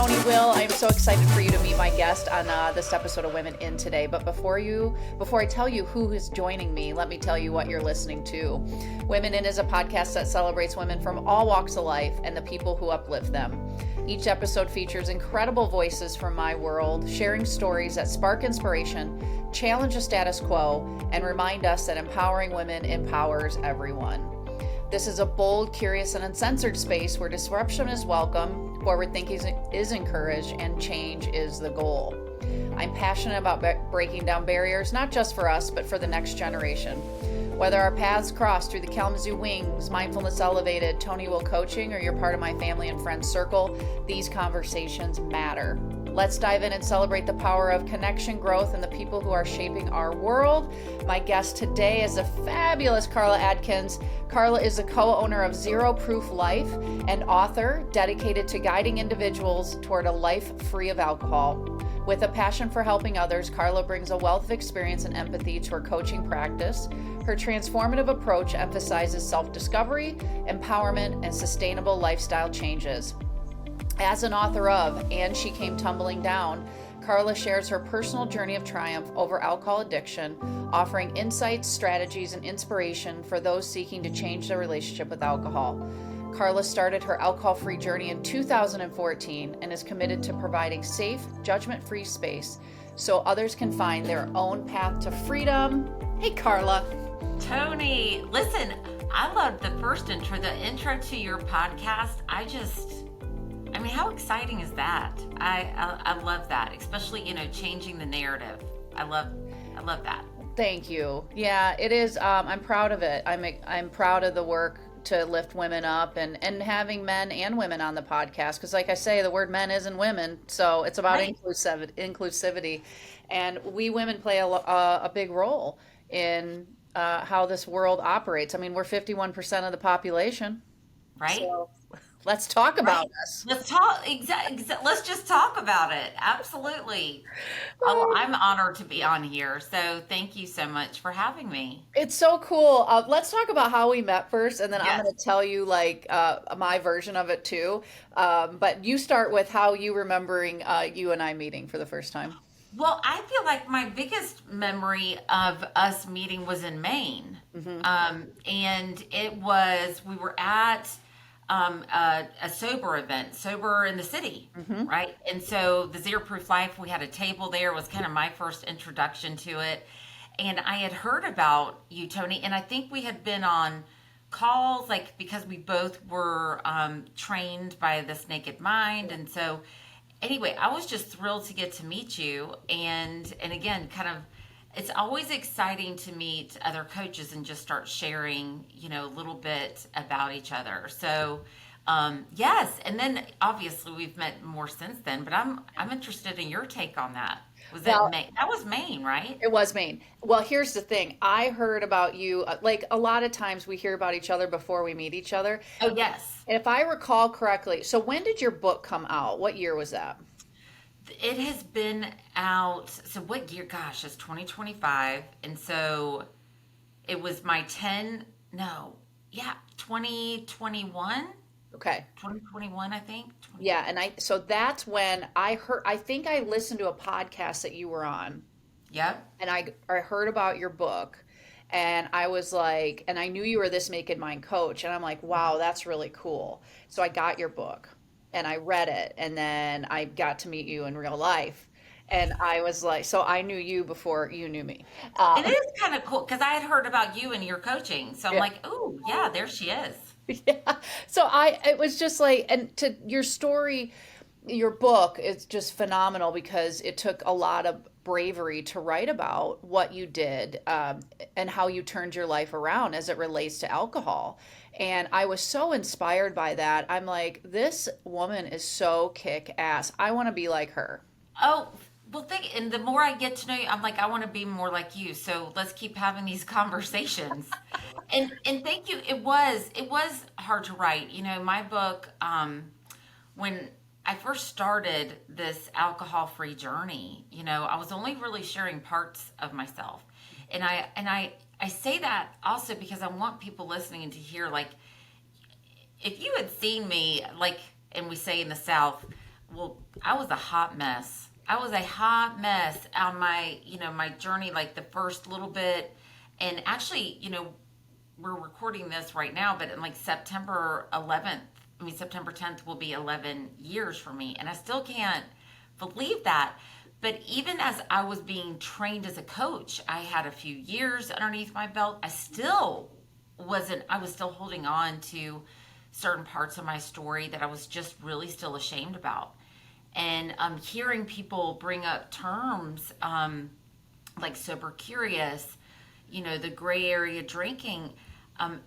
Tony Will. I'm so excited for you to meet my guest on this episode of Women In today. But before I tell you who is joining me, let me tell you what you're listening to. Women In is a podcast that celebrates women from all walks of life and the people who uplift them. Each episode features incredible voices from my world, sharing stories that spark inspiration, challenge the status quo, and remind us that empowering women empowers everyone. This is a bold, curious, and uncensored space where disruption is welcome, forward thinking is encouraged, and change is the goal. I'm passionate about breaking down barriers, not just for us, but for the next generation. Whether our paths cross through the Kalamazoo Wings, Mindfulness Elevated, Tony Will Coaching, or you're part of my family and friends circle, these conversations matter. Let's dive in and celebrate the power of connection, growth, and the people who are shaping our world. My guest today is the fabulous Karla Adkins. Karla is the co-owner of Zero Proof Life and author dedicated to guiding individuals toward a life free of alcohol. With a passion for helping others, Karla brings a wealth of experience and empathy to her coaching practice. Her transformative approach emphasizes self-discovery, empowerment, and sustainable lifestyle changes. As an author of And She Came Tumbling Down, Karla shares her personal journey of triumph over alcohol addiction, offering insights, strategies, and inspiration for those seeking to change their relationship with alcohol. Karla started her alcohol-free journey in 2014 and is committed to providing safe, judgment-free space so others can find their own path to freedom. Hey, Karla. Tony, listen, I loved the first intro, the intro to your podcast. I mean, how exciting is that? I love that, especially, changing the narrative. I love that. Thank you. Yeah, it is. I'm proud of it. I'm proud of the work to lift women up and having men and women on the podcast. Because like I say, the word men isn't women. So it's about Right. inclusivity. And we women play a big role in how this world operates. I mean, we're 51% of the population. Right? So let's talk about this. Let's talk. Let's just talk about it. Absolutely. Oh, I'm honored to be on here. So thank you so much for having me. It's so cool. Let's talk about how we met first, and then I'm Yes. going to tell you my version of it too. But you start with how you remembering you and I meeting for the first time. Well, I feel like my biggest memory of us meeting was in Maine. And we were at a sober event, sober in the city, right? And so the Zero Proof Life, we had a table there. It was kind of my first introduction to it. And I had heard about you, Tony, and I think we had been on calls, because we both were trained by This Naked Mind. And so anyway, I was just thrilled to get to meet you. And again, it's always exciting to meet other coaches and just start sharing, a little bit about each other. So, yes. And then obviously we've met more since then, but I'm interested in your take on that. Was that Maine? That was Maine, right? It was Maine. Well, here's the thing. I heard about you, like a lot of times we hear about each other before we meet each other. Oh, yes. And if I recall correctly, so when did your book come out? What year was that? It has been out. So what year? Gosh, it's 2025. And so it was my 2021. Okay. 2021, I think. Yeah, and so that's when I think I listened to a podcast that you were on, Yep. and I heard about your book, and I was like, and I knew you were this Naked Mind coach, and I'm like, wow, that's really cool. So I got your book and I read it, and then I got to meet you in real life. And I was like, so I knew you before you knew me. It is kind of cool because I had heard about you and your coaching. So I'm Yeah. like, oh, yeah, there she is. Yeah. So it was just like, and to your story, your book is just phenomenal because it took a lot of bravery to write about what you did and how you turned your life around as it relates to alcohol. And I was so inspired by that. I'm like, this woman is so kick ass. I want to be like her. Oh, well, and the more I get to know you, I'm like, I want to be more like you. So let's keep having these conversations. and thank you. It was hard to write. My book, when I first started this alcohol-free journey, I was only really sharing parts of myself. And I say that also because I want people listening to hear, if you had seen me, and we say in the South, Well, I was a hot mess. I was a hot mess on my, my journey, like the first little bit. And actually, we're recording this right now, but in like September 10th will be 11 years for me. And I still can't believe that. But even as I was being trained as a coach, I had a few years underneath my belt. I was still holding on to certain parts of my story that I was just really still ashamed about. And hearing people bring up terms like sober curious, the gray area drinking,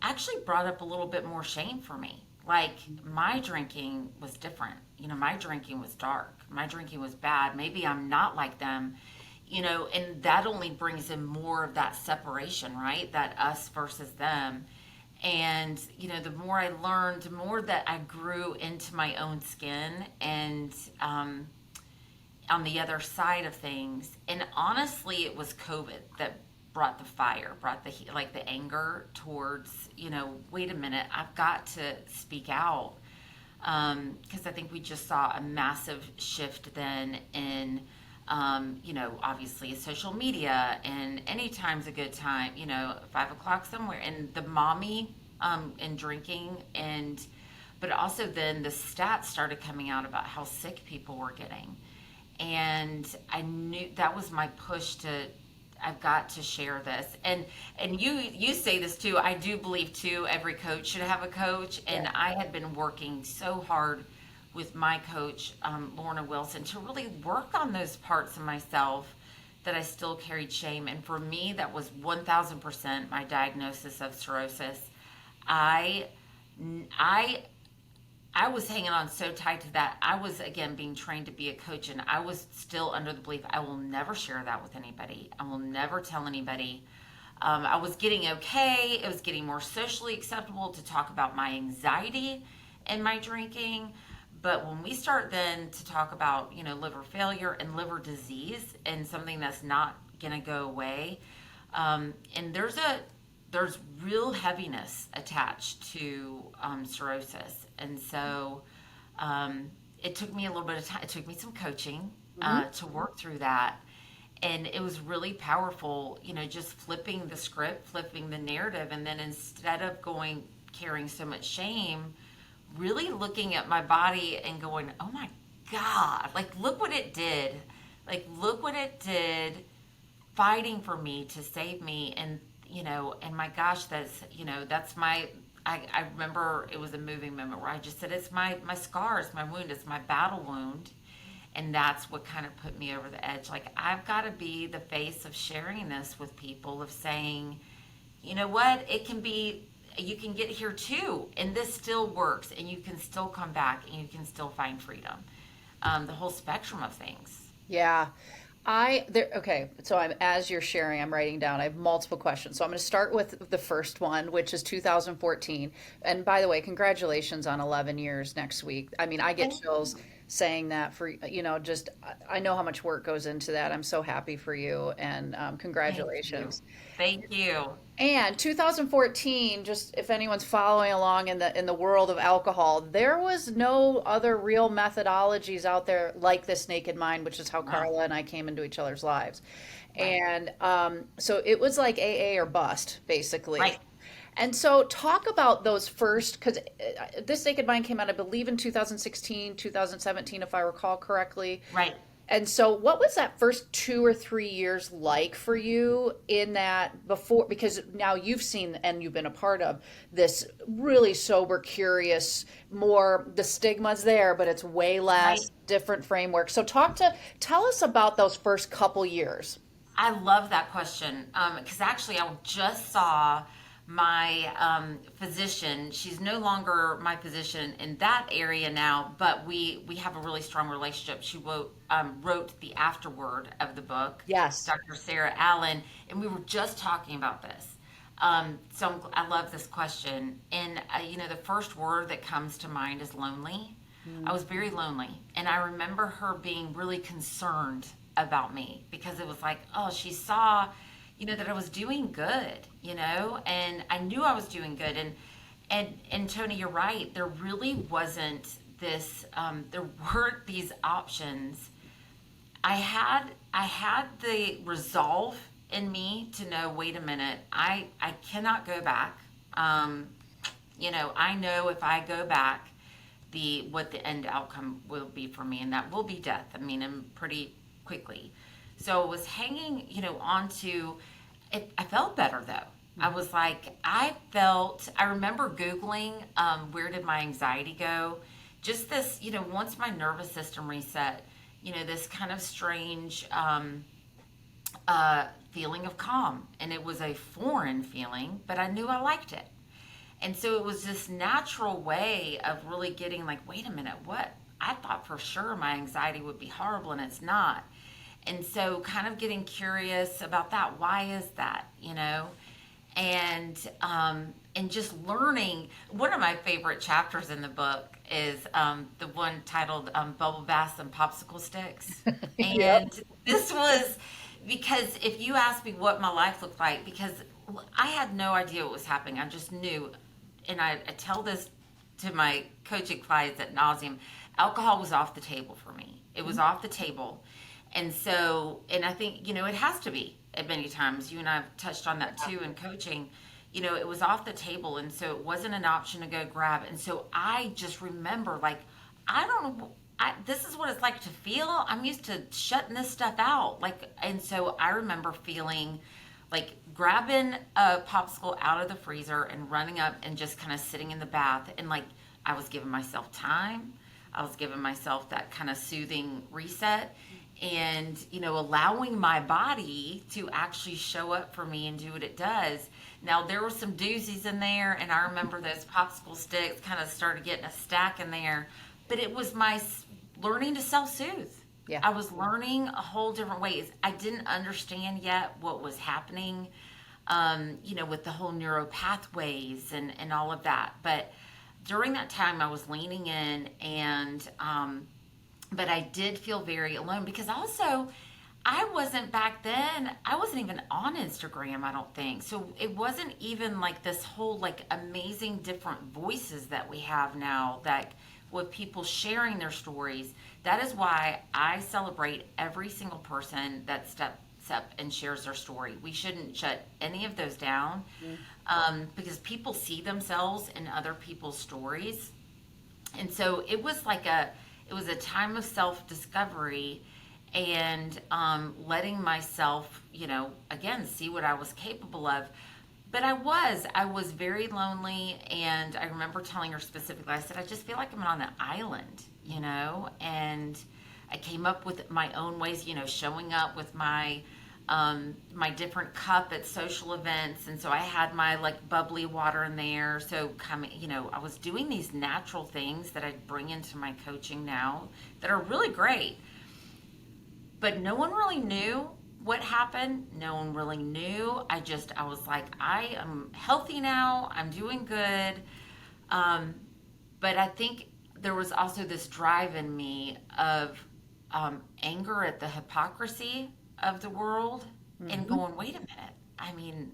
actually brought up a little bit more shame for me. Like my drinking was different. My drinking was dark. My drinking was bad. Maybe I'm not like them, and that only brings in more of that separation, right? That us versus them. And, the more I learned, the more that I grew into my own skin and on the other side of things. And honestly, it was COVID that brought the fire, brought the heat, like the anger towards, wait a minute, I've got to speak out. Because I think we just saw a massive shift then in, obviously social media, and anytime's a good time, 5 o'clock somewhere, and the mommy and drinking, but also then the stats started coming out about how sick people were getting. And I knew that was my push to, I've got to share this. And you say this too. I do believe too, every coach should have a coach. And Yeah. I had been working so hard with my coach, Lorna Wilson, to really work on those parts of myself that I still carried shame. And for me, that was 1000% my diagnosis of cirrhosis. I was hanging on so tight to that. I was, again, being trained to be a coach, and I was still under the belief I will never share that with anybody. I will never tell anybody. I was getting okay. It was getting more socially acceptable to talk about my anxiety and my drinking. But when we start then to talk about, liver failure and liver disease and something that's not going to go away, and there's real heaviness attached to cirrhosis. And so it took me a little bit of time. It took me some coaching to work through that. And it was really powerful, just flipping the script, flipping the narrative. And then instead of carrying so much shame, really looking at my body and going, oh my God, like, look what it did. Like, look what it did fighting for me to save me. And my gosh, that's I remember it was a moving moment where I just said, it's my scars, my wound, it's my battle wound. And that's what kind of put me over the edge. Like, I've got to be the face of sharing this with people, of saying, you know what, you can get here too, and this still works, and you can still come back, and you can still find freedom. The whole spectrum of things. Yeah. Okay, so as you're sharing, I'm writing down. I have multiple questions. So I'm going to start with the first one, which is 2014. And by the way, congratulations on 11 years next week. I mean, I get chills saying that for, just I know how much work goes into that. I'm so happy for you, and Thank you. congratulations. Thank you. And 2014, just if anyone's following along in the world of alcohol, there was no other real methodologies out there like this Naked Mind, which is how Wow. Karla and I came into each other's lives. Right. And so it was like AA or bust, basically. Right. And so talk about those first, because this Naked Mind came out, I believe, in 2016, 2017, if I recall correctly. Right. And so, what was that first 2 or 3 years like for you in that before? Because now you've seen and you've been a part of this really sober, curious, more, the stigma's there, but it's way Right. less, different framework. So, tell us about those first couple years. I love that question, because actually I just saw my physician. She's no longer my physician in that area now, but we have a really strong relationship. She wrote the afterword of the book, Yes. Dr. Sarah Allen, and we were just talking about this. I love this question. And, the first word that comes to mind is lonely. I was very lonely. And I remember her being really concerned about me, because it was like, oh, she saw, that I was doing good, and I knew I was doing good. And Tony, you're right. There really wasn't this, there weren't these options. I had the resolve in me to know, wait a minute, I cannot go back. I know if I go back, what the end outcome will be for me, and that will be death. I mean, and pretty quickly. So I was hanging, onto it. I felt better though. I was like, I remember Googling, where did my anxiety go? Just this, once my nervous system reset, this kind of strange feeling of calm. And it was a foreign feeling, but I knew I liked it. And so it was this natural way of really getting like, wait a minute, what? I thought for sure my anxiety would be horrible, and it's not. And so kind of getting curious about that. Why is that, And just learning. One of my favorite chapters in the book is the one titled Bubble Baths and Popsicle Sticks. And Yep. this was because if you asked me what my life looked like, because I had no idea what was happening. I just knew. And I tell this to my coaching clients ad nauseum. Alcohol was off the table for me. It was off the table. And so, and I think, it has to be at many times. You and I have touched on that too in coaching. It was off the table. And so it wasn't an option to go grab. And so I just remember, like, I don't know, this is what it's like to feel. I'm used to shutting this stuff out. And so I remember feeling like grabbing a popsicle out of the freezer and running up and just kind of sitting in the bath. And like, I was giving myself time. I was giving myself that kind of soothing reset. And, allowing my body to actually show up for me and do what it does. Now, there were some doozies in there, and I remember those popsicle sticks kind of started getting a stack in there. But it was my learning to self-soothe. Yeah. I was learning a whole different ways. I didn't understand yet what was happening, with the whole neural pathways and all of that. But during that time, I was leaning in but I did feel very alone because also I wasn't back then, I wasn't even on Instagram, I don't think. So it wasn't even like this whole like amazing different voices that we have now, that with people sharing their stories. That is why I celebrate every single person that steps up and shares their story. We shouldn't shut any of those down, because people see themselves in other people's stories. And so it was a time of self-discovery and letting myself, again, see what I was capable of. But I was very lonely, and I remember telling her specifically, I said, I just feel like I'm on an island, and I came up with my own ways, showing up with my different cup at social events. And so I had my like bubbly water in there. So I was doing these natural things that I bring into my coaching now that are really great. But no one really knew what happened. No one really knew. I was like, I am healthy now. I'm doing good. But I think there was also this drive in me of anger at the hypocrisy of the world, and going, wait a minute. I mean,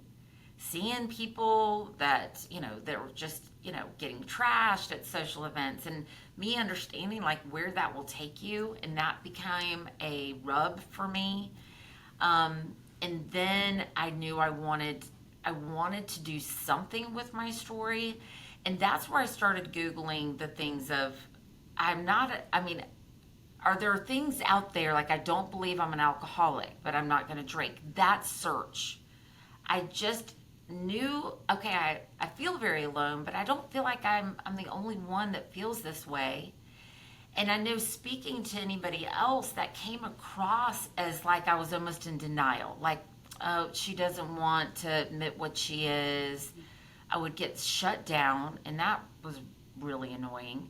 seeing people that, that were just, getting trashed at social events, and me understanding like where that will take you. And that became a rub for me. And then I knew I wanted to do something with my story. And that's where I started Googling the things of, are there things out there, like I don't believe I'm an alcoholic, but I'm not going to drink? That search. I just knew, okay, I feel very alone, but I don't feel like I'm the only one that feels this way. And I know speaking to anybody else, that came across as like I was almost in denial. Like, oh, she doesn't want to admit what she is. I would get shut down, and that was really annoying.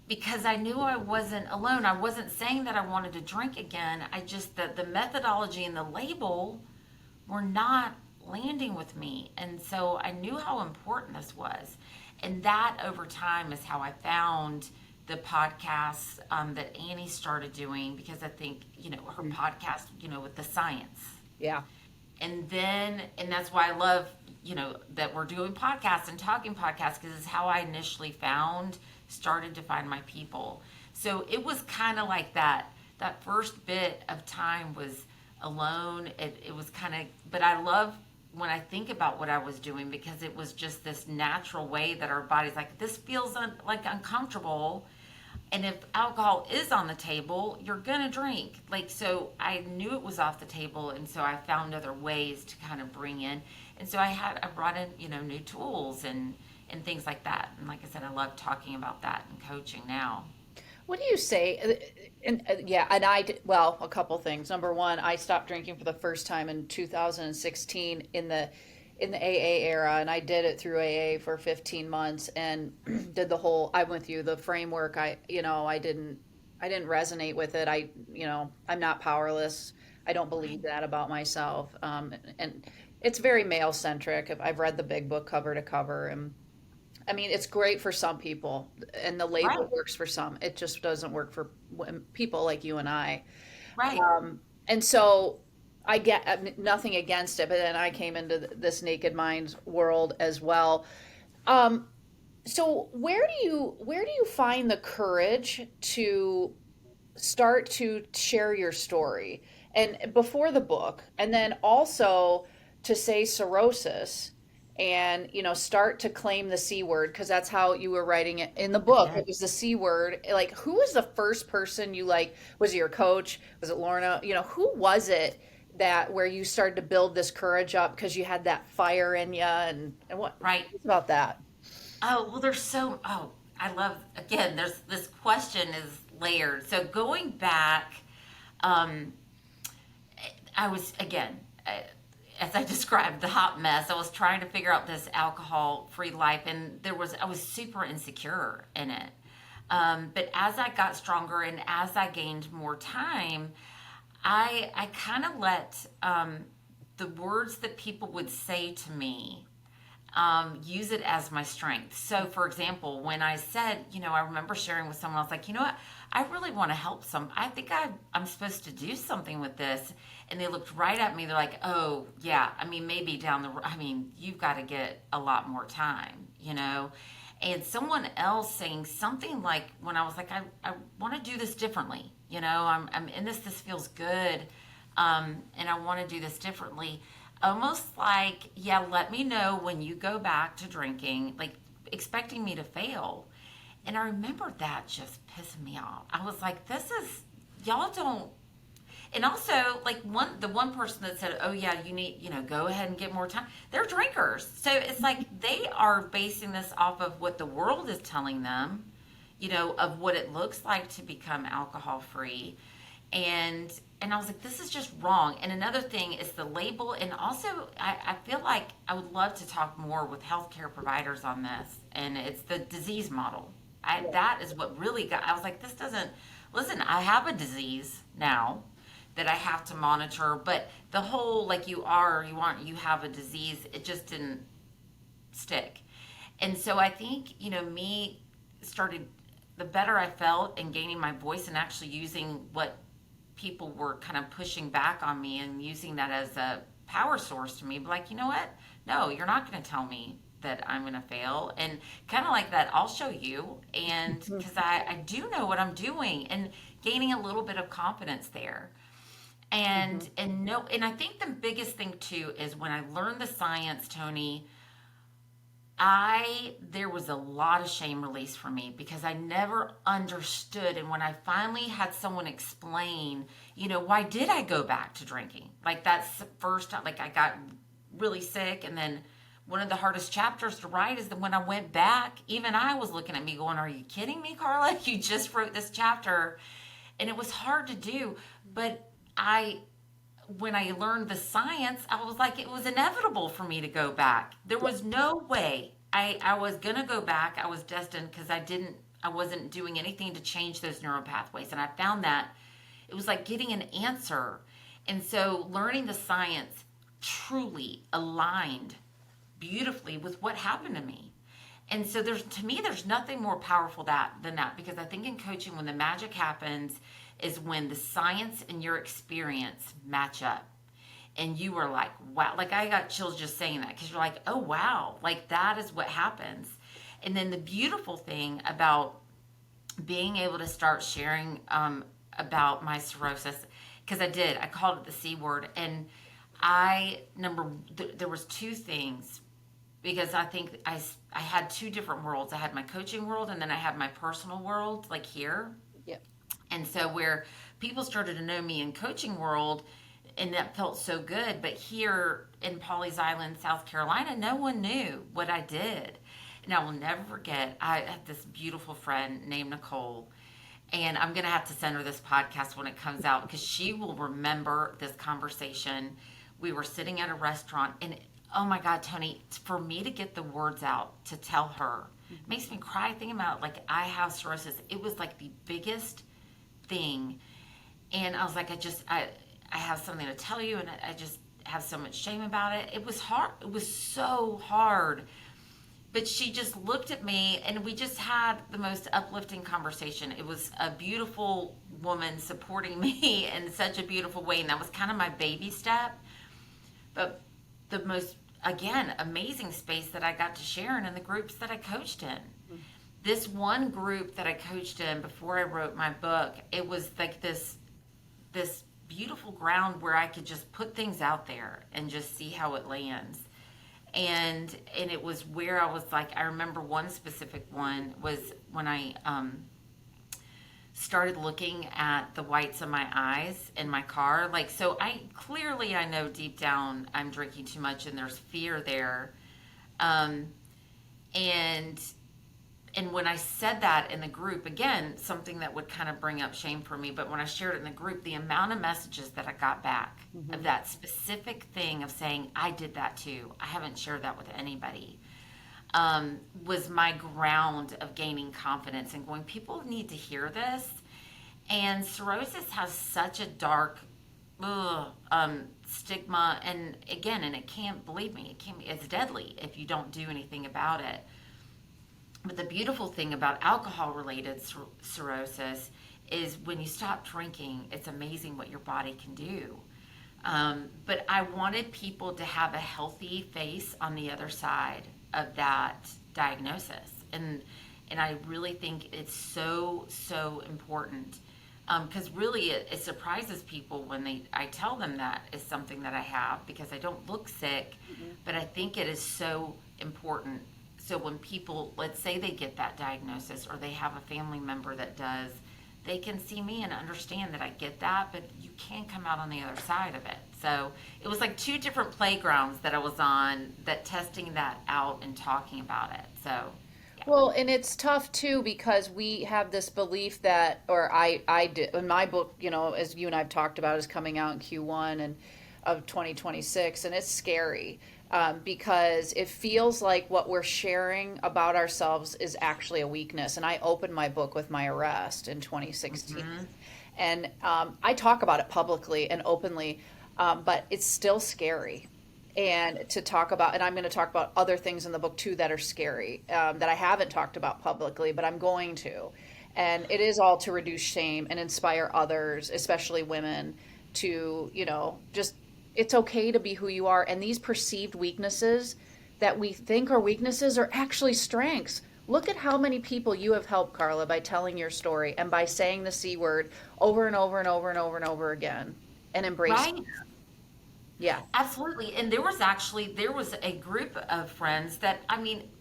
Because I knew I wasn't alone. I wasn't saying that I wanted to drink again. That the methodology and the label were not landing with me. And so I knew how important this was. And that over time is how I found the podcasts that Annie started doing, because I think, her podcast, with the science. Yeah. And that's why I love that we're doing podcasts and talking podcasts, because it's how I initially started to find my people. So it was kind of like that first bit of time was alone. It was kind of, but I love when I think about what I was doing, because it was just this natural way that our body's like, this feels like uncomfortable. And if alcohol is on the table, you're going to drink. Like, so I knew it was off the table. And so I found other ways to kind of bring in. And so I brought in, new tools and things like that. And like I said, I love talking about that and coaching now. What do you say? Yeah, and well, a couple things. Number one, I stopped drinking for the first time in 2016 in the AA era, and I did it through AA for 15 months and did I'm with you, the framework. I didn't resonate with it. I'm not powerless. I don't believe that about myself. And it's very male centric. I've read the big book cover to cover, and I mean, it's great for some people, and the Right. label works for some. It just doesn't work for people like you and I. Right. And so nothing against it, but then I came into this Naked Minds world as well. So where do you find the courage to start to share your story, and before the book, and then also to say cirrhosis, and start to claim the C word, because that's how you were writing it in the book. Yeah. It was the C word. Like, who was the first person you, like, was it your coach, was it Lorna, who was it that where you started to build this courage up because you had that fire in you, and what Right. about that? Oh, well, I love, again, there's this question is layered. So going back, um, I was, again, as I described, the hot mess. I was trying to figure out this alcohol-free life, and I was super insecure in it. But as I got stronger and as I gained more time, I kind of let the words that people would say to me use it as my strength. So, for example, when I said, I remember sharing with someone, I was like, you know what? I really want to help I think I'm supposed to do something with this. And they looked right at me. They're like, oh, yeah, I mean, maybe down the road, I mean, you've got to get a lot more time. And someone else saying something like, when I was like, I want to do this differently. I'm in this feels good. And I want to do this differently. Almost like, yeah, let me know when you go back to drinking, like expecting me to fail. And I remember that just pissing me off. I was like, y'all don't. And also, like, the one person that said, oh yeah, you need, go ahead and get more time. They're drinkers. So it's like they are basing this off of what the world is telling them, of what it looks like to become alcohol free. And I was like, this is just wrong. And another thing is the label. And also, I feel like I would love to talk more with healthcare providers on this. And it's the disease model. That is what really I was like, listen, I have a disease now that I have to monitor. But the whole, like, you have a disease, it just didn't stick. And so I think, me started, the better I felt in gaining my voice and actually using what people were kind of pushing back on me and using that as a power source to me. But like, you know what? No, you're not going to tell me that I'm going to fail. And kind of like that, I'll show you. And because I do know what I'm doing, and gaining a little bit of confidence there. And I think the biggest thing too is when I learned the science, Tony, there was a lot of shame release for me because I never understood. And when I finally had someone explain, why did I go back to drinking? Like, that's the first time, like, I got really sick. And then one of the hardest chapters to write is that when I went back, even I was looking at me going, are you kidding me, Karla? You just wrote this chapter. And it was hard to do. But when I learned the science, I was like, it was inevitable for me to go back. There was no way I was going to go back. I was destined, because I wasn't doing anything to change those neural pathways. And I found that it was like getting an answer. And so learning the science truly aligned beautifully with what happened to me. And so to me, there's nothing more powerful than that, because I think in coaching, when the magic happens is when the science and your experience match up. And you were like, wow, like I got chills just saying that, because you're like, oh, wow, like that is what happens. And then the beautiful thing about being able to start sharing about my cirrhosis, because I called it the C word. And there was two things, because I think I had two different worlds. I had my coaching world, and then I had my personal world, like here. Yep. And so where people started to know me in coaching world, and that felt so good. But here in Pawleys Island, South Carolina, no one knew what I did. And I will never forget, I had this beautiful friend named Nicole, and I'm going to have to send her this podcast when it comes out, because she will remember this conversation. We were sitting at a restaurant, and oh my God, Tony, for me to get the words out to tell her, it makes me cry thinking about, like, I have cirrhosis. It was like the biggest thing. And I was like, I have something to tell you, and I just have so much shame about it. It was hard. It was so hard. But she just looked at me, and we just had the most uplifting conversation. It was a beautiful woman supporting me in such a beautiful way. And that was kind of my baby step. But the most, again, amazing space that I got to share in the groups that I coached in. This one group that I coached in before I wrote my book, it was like this beautiful ground where I could just put things out there and just see how it lands. And it was where I was like, I remember one specific one was when I started looking at the whites of my eyes in my car. Like, so I know deep down I'm drinking too much, and there's fear there. And when I said that in the group, again, something that would kind of bring up shame for me, but when I shared it in the group, the amount of messages that I got back of that specific thing of saying, I did that too, I haven't shared that with anybody, was my ground of gaining confidence and going, people need to hear this. And cirrhosis has such a dark stigma, and again, and it can't, believe me, it's deadly if you don't do anything about it. But the beautiful thing about alcohol-related cirrhosis is when you stop drinking, it's amazing what your body can do. But I wanted people to have a healthy face on the other side of that diagnosis. And I really think it's so, so important. Because really it surprises people when I tell them that is something that I have, because I don't look sick, but I think it is so important. So when people, let's say they get that diagnosis, or they have a family member that does, they can see me and understand that I get that, but you can come out on the other side of it. So it was like two different playgrounds that I was on, that testing that out and talking about it. So, yeah. Well, and it's tough too, because we have this belief that, or I did in my book, as you and I've talked about, is coming out in Q1 and of 2026, and it's scary. Because it feels like what we're sharing about ourselves is actually a weakness. And I opened my book with my arrest in 2016. And I talk about it publicly and openly, but it's still scary. And to talk about, and I'm going to talk about other things in the book too that are scary, that I haven't talked about publicly, but I'm going to. And it is all to reduce shame and inspire others, especially women, to, just, it's okay to be who you are. And these perceived weaknesses that we think are weaknesses are actually strengths. Look at how many people you have helped, Karla, by telling your story and by saying the C word over and over and over and over and over again, and embracing. Right. Yeah. Absolutely. And there was a group of friends that,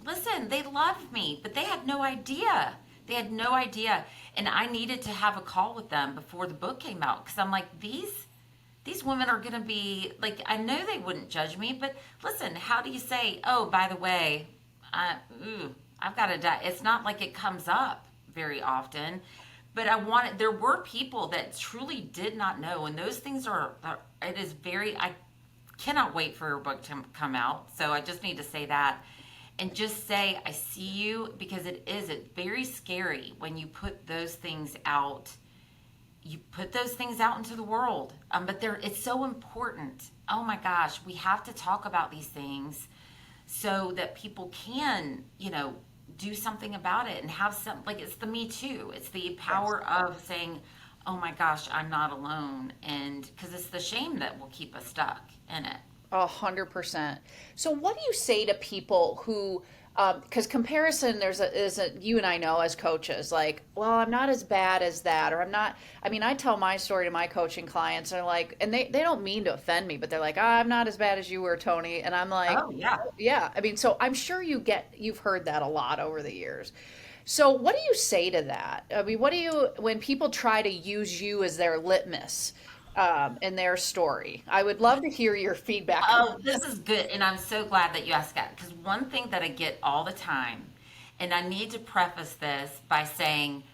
listen, they loved me, but they had no idea. They had no idea. And I needed to have a call with them before the book came out, because I'm like, these women are going to be like, I know they wouldn't judge me, but listen, how do you say, oh, by the way, I've got to die. It's not like it comes up very often, but there were people that truly did not know. And those things I cannot wait for your book to come out. So I just need to say that, and just say, I see you, because it's very scary when you put those things out. You put those things out into the world, but it's so important. Oh my gosh, we have to talk about these things so that people can, do something about it, and have some, like, it's the Me Too. It's the power of saying, oh my gosh, I'm not alone. And because it's the shame that will keep us stuck in it. 100%. So, what do you say to people who, because comparison, you and I know as coaches, like, well, I'm not as bad as that, or I'm not. I mean, I tell my story to my coaching clients, and they're like, and they don't mean to offend me, but they're like, I'm not as bad as you were, Tony, and I'm like, Oh, yeah. yeah. I mean, so I'm sure you've heard that a lot over the years. So, what do you say to that? I mean, when people try to use you as their litmus, in their story? I would love to hear your feedback on Oh, this is good. And I'm so glad that you asked that because one thing that I get all the time, and I need to preface this by saying,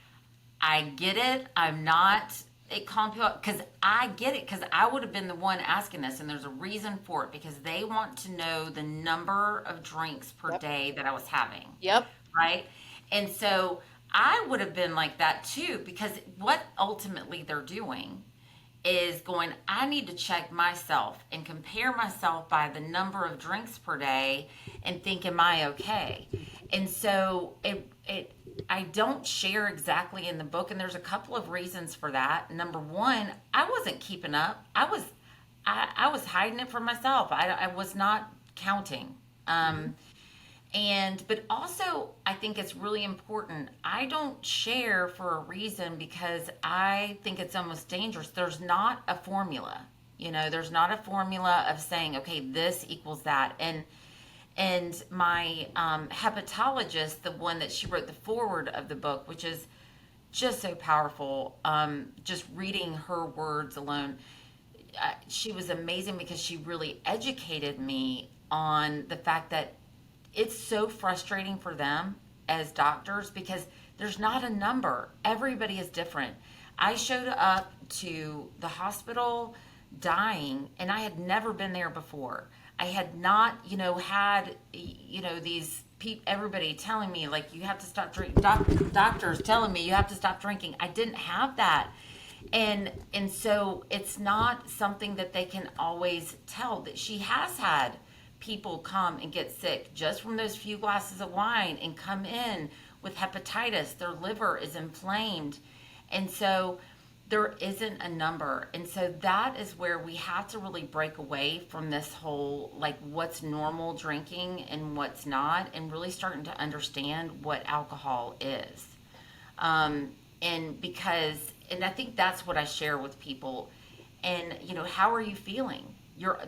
I get it. I'm not it calm people because I get it because I would have been the one asking this, and there's a reason for it because they want to know the number of drinks per Yep. day that I was having, Yep. right? And so I would have been like that too because what ultimately they're doing is going, I need to check myself and compare myself by the number of drinks per day and think, am I okay? And so I don't share exactly in the book, and there's a couple of reasons for that. Number one, I wasn't keeping up. I was hiding it from myself. I was not counting. But also, I think it's really important. I don't share for a reason because I think it's almost dangerous. There's not a formula. There's not a formula of saying, okay, this equals that. And my hepatologist, the one that she wrote the foreword of the book, which is just so powerful, just reading her words alone, she was amazing because she really educated me on the fact that it's so frustrating for them as doctors because there's not a number. Everybody is different. I showed up to the hospital dying and I had never been there before. I had not, had, these people, everybody telling me like, you have to stop drinking, doctors telling me you have to stop drinking. I didn't have that. And so it's not something that they can always tell that she has had people come and get sick just from those few glasses of wine and come in with hepatitis. Their liver is inflamed. And so there isn't a number. And so that is where we have to really break away from this whole, like, what's normal drinking and what's not, and really starting to understand what alcohol is. And I think that's what I share with people. And, how are you feeling?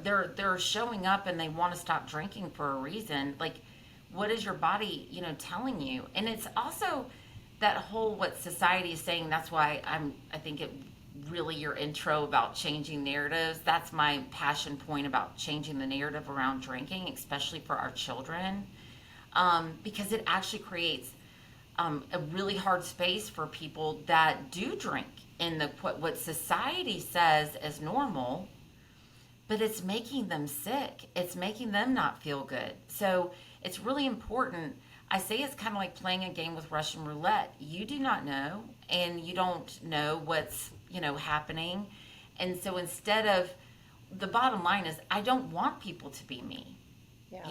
They're showing up and they want to stop drinking for a reason. Like, what is your body, telling you? And it's also that whole what society is saying. That's why I think it really your intro about changing narratives. That's my passion point about changing the narrative around drinking, especially for our children, because it actually creates a really hard space for people that do drink in what society says is normal. But it's making them sick. It's making them not feel good. So it's really important. I say it's kind of like playing a game with Russian roulette. You do not know, and you don't know what's, happening. And so instead of, the bottom line is, I don't want people to be me. Yeah.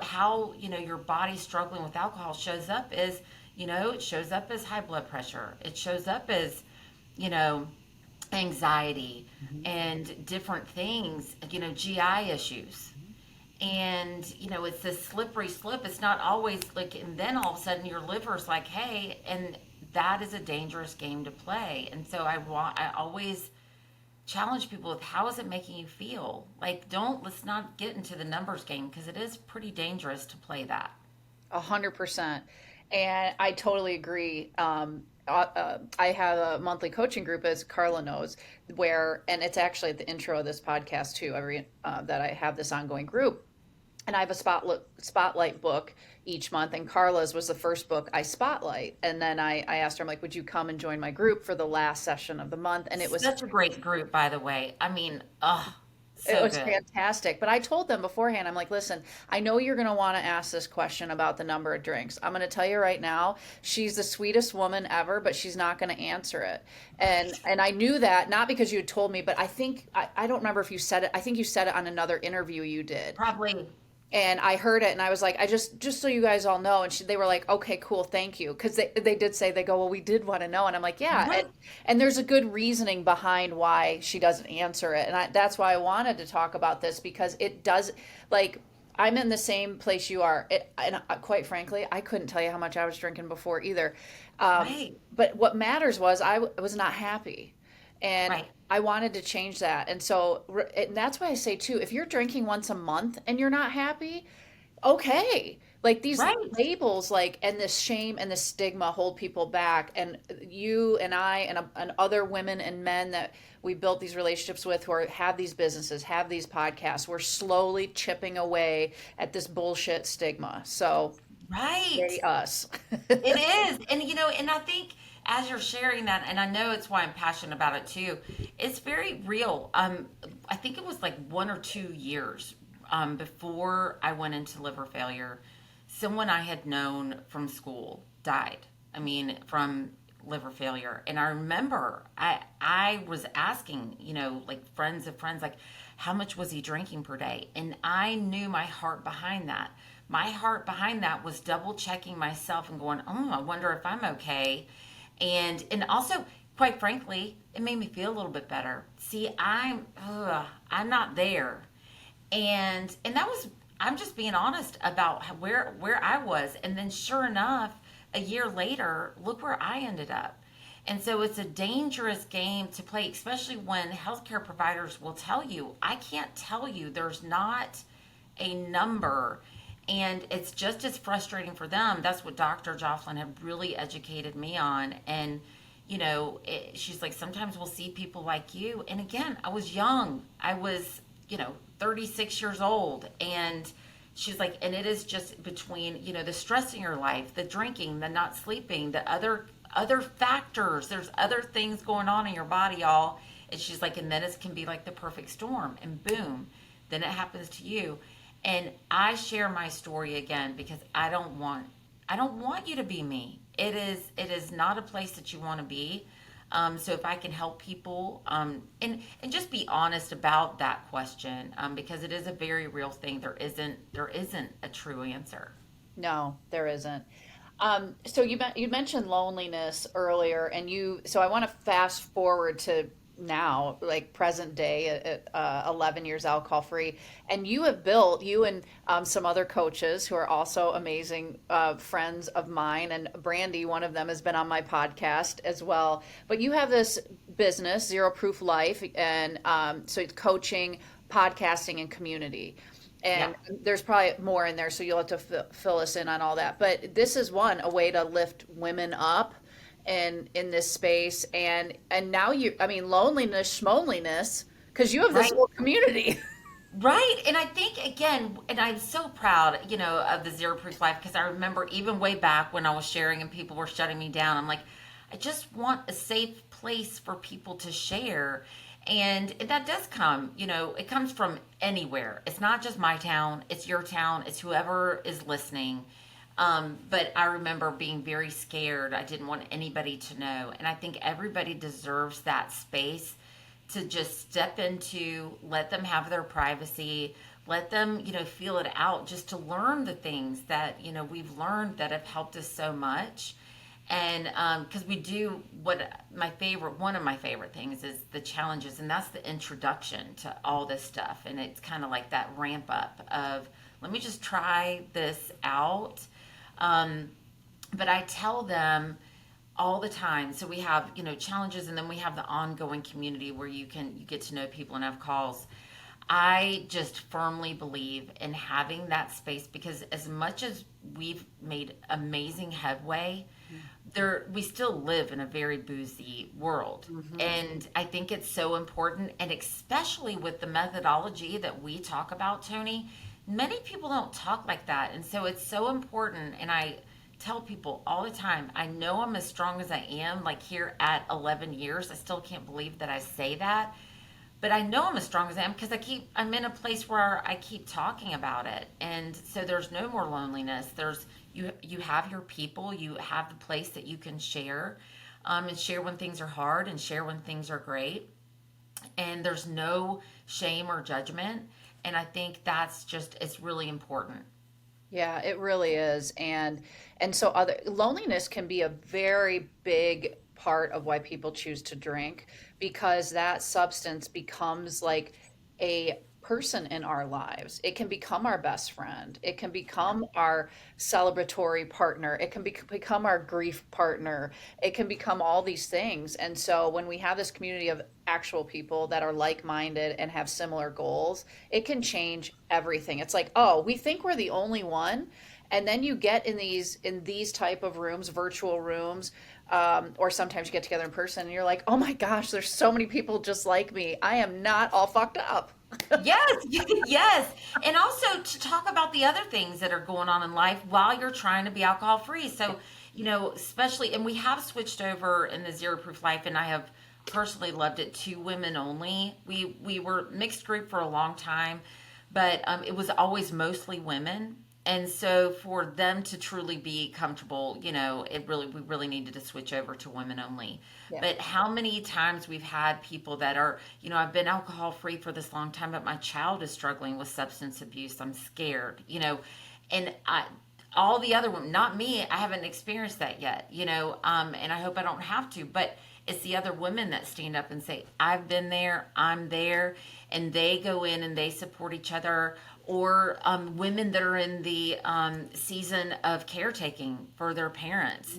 How your body struggling with alcohol shows up is, it shows up as high blood pressure. It shows up as, anxiety and different things, GI issues. And, it's this slippery slope. It's not always like, and then all of a sudden your liver's like, hey, and that is a dangerous game to play. And so I always challenge people with, how is it making you feel? Like, let's not get into the numbers game because it is pretty dangerous to play that. 100%. And I totally agree. I have a monthly coaching group, as Karla knows, and it's actually at the intro of this podcast too, that I have this ongoing group. And I have a spotlight book each month, and Carla's was the first book I spotlight. And then I asked her, I'm like, would you come and join my group for the last session of the month? And it was Such a great group, by the way. I mean, it so was good. fantastic. But I told them beforehand, I'm like, listen, I know you're going to want to ask this question about the number of drinks. I'm going to tell you right now, she's the sweetest woman ever, but she's not going to answer it. And I knew that, not because you had told me, but I think, I don't remember if you said it. I think you said it on another interview you did. Probably. And I heard it and I was like, I just so you guys all know. And they were like, okay, cool, thank you. Because they did say, they go, well, we did want to know. And I'm like, yeah. Right. And there's a good reasoning behind why she doesn't answer it. And that's why I wanted to talk about this, because it does, like, I'm in the same place you are. And quite frankly, I couldn't tell you how much I was drinking before either. Right. But what matters was was not happy. And Right. I wanted to change that. And so, and that's why I say too, if you're drinking once a month and you're not happy, okay. Like these Right. labels, like, and this shame and this stigma hold people back. And you and I and other women and men that we built these relationships with, who have these businesses, have these podcasts, we're slowly chipping away at this bullshit stigma. So, Right. yay us. It is. And and I think as you're sharing that, and I know it's why I'm passionate about it too, it's very real. I think it was like 1 or 2 years before I went into liver failure, someone I had known from school died. I mean, from liver failure. And I remember I was asking, like friends of friends, like, how much was he drinking per day? And I knew my heart behind that. My heart behind that was double checking myself and going, oh, I wonder if I'm okay. And also, quite frankly, it made me feel a little bit better. See, I'm not there. And that was, I'm just being honest about where I was. And then sure enough, a year later, look where I ended up. And so it's a dangerous game to play, especially when healthcare providers will tell you, I can't tell you, there's not a number. And it's just as frustrating for them. That's what Dr. Jocelyn had really educated me on. And, she's like, sometimes we'll see people like you. And again, I was young. I was, 36 years old. And she's like, and it is just between, the stress in your life, the drinking, the not sleeping, the other factors. There's other things going on in your body, y'all. And she's like, and then it can be like the perfect storm, and boom, then it happens to you. And I share my story again because I don't want you to be me. It is not a place that you want to be. So if I can help people, and just be honest about that question, because it is a very real thing. There isn't a true answer. No, there isn't. So you mentioned loneliness earlier, and so I want to fast forward to now, like present day at 11 years alcohol free, and you and some other coaches who are also amazing friends of mine, and Brandy, one of them, has been on my podcast as well. But you have this business, Zero Proof Life, and so it's coaching, podcasting, and community. Yeah. And there's probably more in there, so you'll have to fill us in on all that. But this is a way to lift women up and in this space. And now I mean, loneliness, schmoliness, because you have this Right. whole community. Right. And I think, again, and I'm so proud, of the Zero Proof Life, because I remember even way back when I was sharing and people were shutting me down, I'm like, I just want a safe place for people to share. And that does come, it comes from anywhere. It's not just my town, it's your town, it's whoever is listening. But I remember being very scared. I didn't want anybody to know. And I think everybody deserves that space to just step into, let them have their privacy, let them, feel it out, just to learn the things that, we've learned that have helped us so much. And because we do one of my favorite things is the challenges, and that's the introduction to all this stuff. And it's kind of like that ramp up of, let me just try this out. But I tell them all the time. So we have, challenges, and then we have the ongoing community where you get to know people and have calls. I just firmly believe in having that space, because as much as we've made amazing headway, we still live in a very boozy world. And I think it's so important, and especially with the methodology that we talk about, Tony, many people don't talk like that. And so it's so important. And I tell people all the time, I know I'm as strong as I am, like here at 11 years. I still can't believe that I say that. But I know I'm as strong as I am because I'm in a place where I keep talking about it. And so there's no more loneliness. You have your people, you have the place that you can share, and share when things are hard and share when things are great. And there's no shame or judgment. And I think that's just, it's really important. Yeah, it really is. And so other loneliness can be a very big part of why people choose to drink, because that substance becomes like a person in our lives. It can become our best friend. It can Yeah. become our celebratory partner. It can become our grief partner. It can become all these things. And so when we have this community of actual people that are like-minded and have similar goals, it can change everything. It's like, oh, we think we're the only one. And then you get in these type of rooms, virtual rooms, or sometimes you get together in person and you're like, oh my gosh, there's so many people just like me. I am not all fucked up. Yes, yes. And also to talk about the other things that are going on in life while you're trying to be alcohol free. So, especially, and we have switched over in the Zero Proof Life, and I have personally loved it to women only. We were mixed group for a long time, but it was always mostly women. And so for them to truly be comfortable, we really needed to switch over to women only. Yeah. But how many times we've had people that are, I've been alcohol free for this long time, but my child is struggling with substance abuse. I'm scared, and all the other women, not me, I haven't experienced that yet, and I hope I don't have to, but it's the other women that stand up and say, I've been there, I'm there, and they go in and they support each other. Or women that are in the season of caretaking for their parents.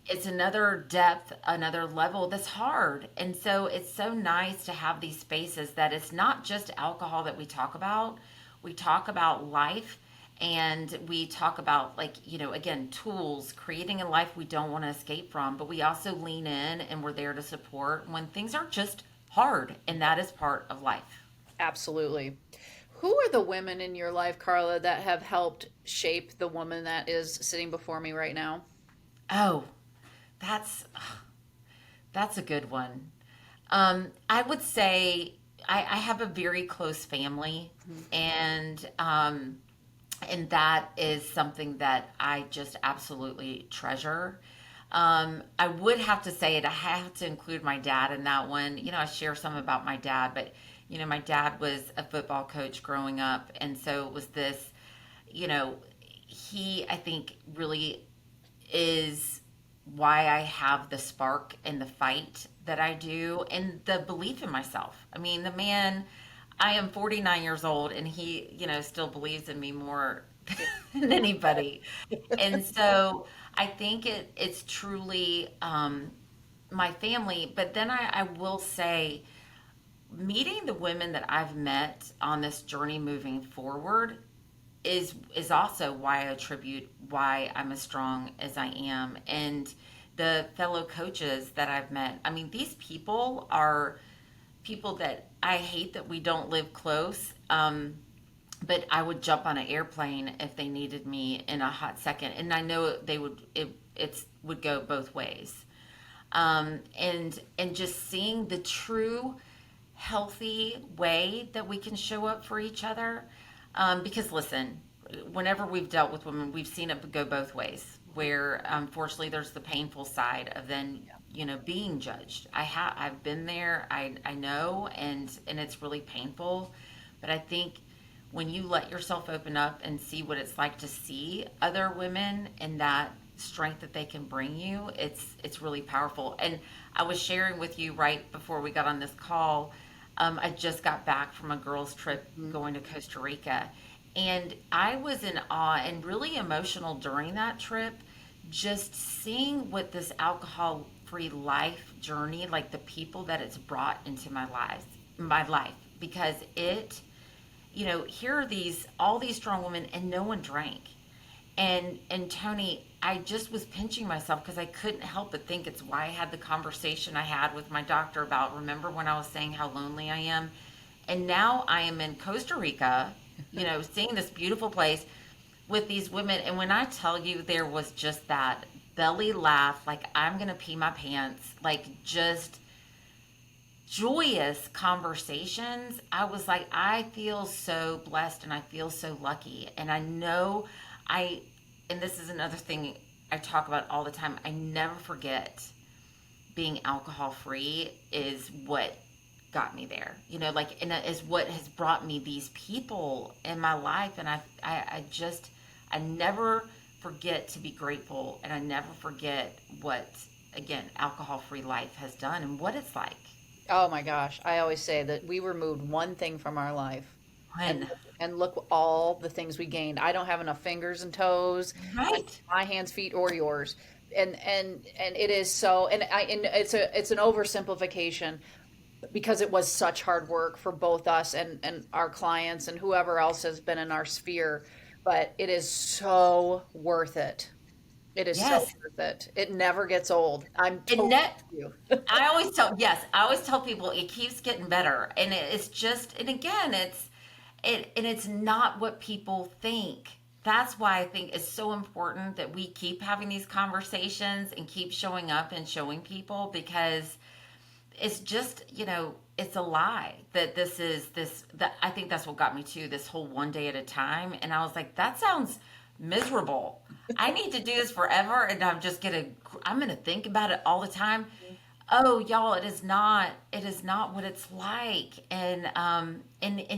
It's another depth, another level that's hard. And so it's so nice to have these spaces that it's not just alcohol that we talk about. We talk about life, and we talk about, like, again, tools, creating a life we don't want to escape from, but we also lean in and we're there to support when things are just hard, and that is part of life. Absolutely. Who are the women in your life, Karla, that have helped shape the woman that is sitting before me right now? Oh, that's that's a good one. I would say I have a very close family, and that is something that I just absolutely treasure. I would have to say it. I have to include my dad in that one. I share some about my dad, but my dad was a football coach growing up, and so it was this. He, I think, really is why I have the spark and the fight that I do, and the belief in myself. I mean, the man, I am 49 years old, and he, still believes in me more than anybody. And so I think it's truly my family. But then I will say, meeting the women that I've met on this journey moving forward is also why I attribute why I'm as strong as I am. And the fellow coaches that I've met, I mean, these people are people that I hate that we don't live close. But I would jump on an airplane if they needed me in a hot second, and I know they would. It would go both ways. And just seeing the true healthy way that we can show up for each other. Because listen, whenever we've dealt with women, we've seen it go both ways. Where unfortunately, there's the painful side of then being judged. I've been there. I know, and it's really painful. But I think when you let yourself open up and see what it's like to see other women and that strength that they can bring you, it's really powerful. And I was sharing with you right before we got on this call. I just got back from a girls' trip going to Costa Rica, and I was in awe and really emotional during that trip, just seeing what this alcohol-free life journey, like the people that it's brought into my life, because here are all these strong women, and no one drank. And Tony, I just was pinching myself because I couldn't help but think it's why I had the conversation I had with my doctor about, remember when I was saying how lonely I am? And now I am in Costa Rica, seeing this beautiful place with these women. And when I tell you, there was just that belly laugh, like I'm going to pee my pants, like just joyous conversations. I was like, I feel so blessed and I feel so lucky. And I know and this is another thing I talk about all the time, I never forget being alcohol free is what got me there, like, and that is what has brought me these people in my life. And I never forget to be grateful, and I never forget what, again, alcohol-free life has done and what it's like. Oh my gosh. I always say that we removed one thing from our life and When, and look all the things we gained. I don't have enough fingers and toes, right? my hands, feet, or yours. And it is so, and it's an oversimplification because it was such hard work for both us and our clients and whoever else has been in our sphere, but it is so worth it. It is so Yes. worth it. It never gets old. I'm And totally net, with you. I always tell people it keeps getting better. And it's just, and again, and it's not what people think. That's why I think it's so important that we keep having these conversations and keep showing up and showing people, because it's just, it's a lie that that I think that's what got me to this whole one day at a time. And I was like, that sounds miserable. I need to do this forever, and I'm gonna think about it all the time. Oh, y'all, it is not what it's like. And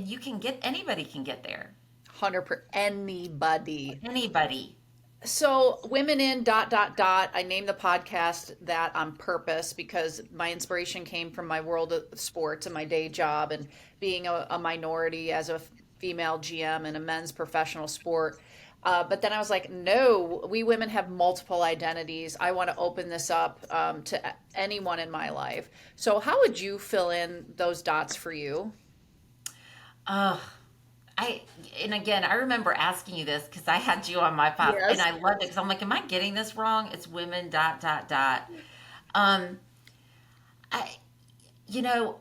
you can get, anybody can get there. 100% anybody. Anybody. So, women in dot dot dot. I named the podcast that on purpose because my inspiration came from my world of sports and my day job and being a minority as a female GM in a men's professional sport. But then I was like, no, we women have multiple identities. I want to open this up to anyone in my life. So, how would you fill in those dots for you? Oh, I and again, I remember asking you this because I had you on my path, and Yes. I loved it because I'm like, am I getting this wrong? It's women dot dot dot. Um, I you know,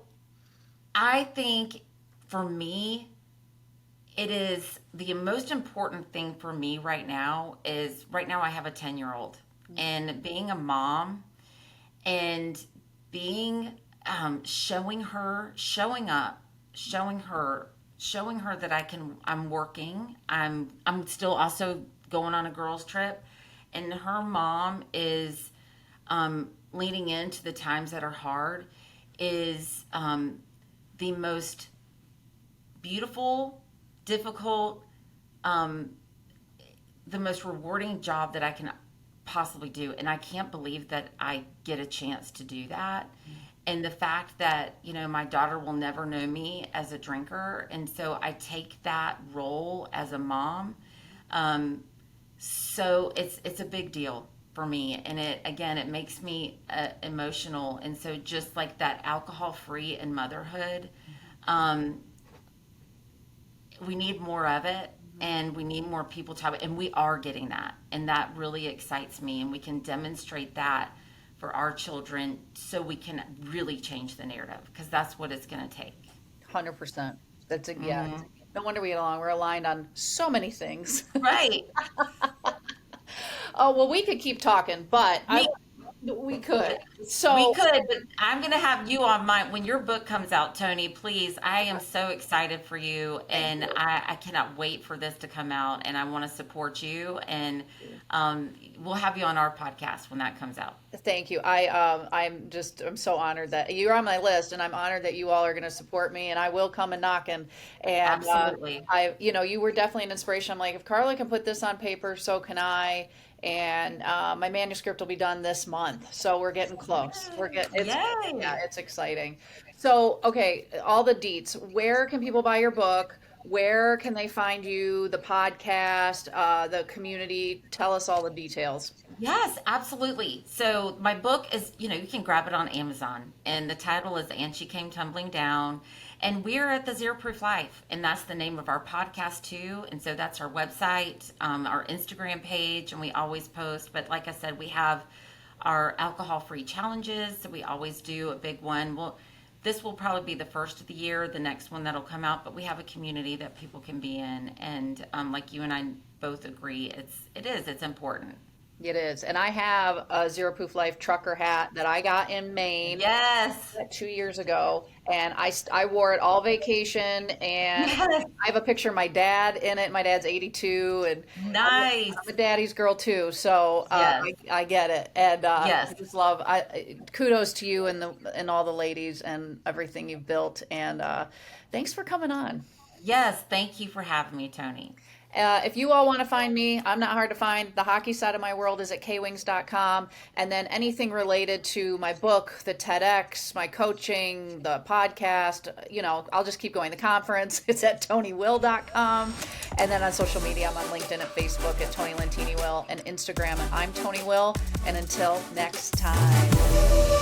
I think for me, it is the most important thing for me right now. Is right now I have a 10-year-old, and being a mom and being showing up, showing her that I'm working. I'm still also going on a girls trip, and her mom is leaning into the times that are hard, is the most beautiful, difficult, um, the most rewarding job that I can possibly do. And I can't believe that I get a chance to do that. And the fact that, my daughter will never know me as a drinker. And so I take that role as a mom. So it's a big deal for me. And it makes me emotional. And so just like that, alcohol free and motherhood, um, we need more of it, and we need more people to have it, and we are getting that, and that really excites me, and we can demonstrate that for our children so we can really change the narrative, because that's what it's going to take. 100%. That's a, yeah. Hmm. No wonder we get along. We're aligned on so many things. Right. Oh, well, we could keep talking, but we we could. We So, could, but I'm going to have you on mine when your book comes out, Tony. Please, I am so excited for you, thank and you. I cannot wait for this to come out. And I want to support you, and we'll have you on our podcast when that comes out. Thank you. I'm so honored that you're on my list, and I'm honored that you all are going to support me, and I will come and knock. And Absolutely. you were definitely an inspiration. I'm like, if Carla can put this on paper, so can I. And my manuscript will be done this month, so we're getting close. Yeah, Yay! it's exciting. So, okay, all the deets. Where can people buy your book? Where can they find you? The podcast, the community. Tell us all the details. Yes, absolutely. So my book is, you can grab it on Amazon, and the title is "And She Came Tumbling Down," and we're at the Zero Proof Life, and that's the name of our podcast too. And so that's our website, our Instagram page, and we always post. But like I said, we have our alcohol-free challenges. So we always do a big one. Well, this will probably be the first of the year, the next one that'll come out. But we have a community that people can be in, and like you and I both agree, it's important. It is. And I have a Zero Proof Life trucker hat that I got in Maine Yes. 2 years ago. And I wore it all vacation. And Yes. I have a picture of my dad in it. My dad's 82. And I'm a Nice. daddy's girl too. So Yes. I get it. And I Yes. just love, kudos to you and all the ladies and everything you've built. And thanks for coming on. Yes. Thank you for having me, Tony. If you all want to find me, I'm not hard to find. The hockey side of my world is at kwings.com. And then anything related to my book, the TEDx, my coaching, the podcast, I'll just keep going. The conference, it's at tonywill.com. And then on social media, I'm on LinkedIn and Facebook at Tony Lentini Will and Instagram at I'm Tony Will. And until next time.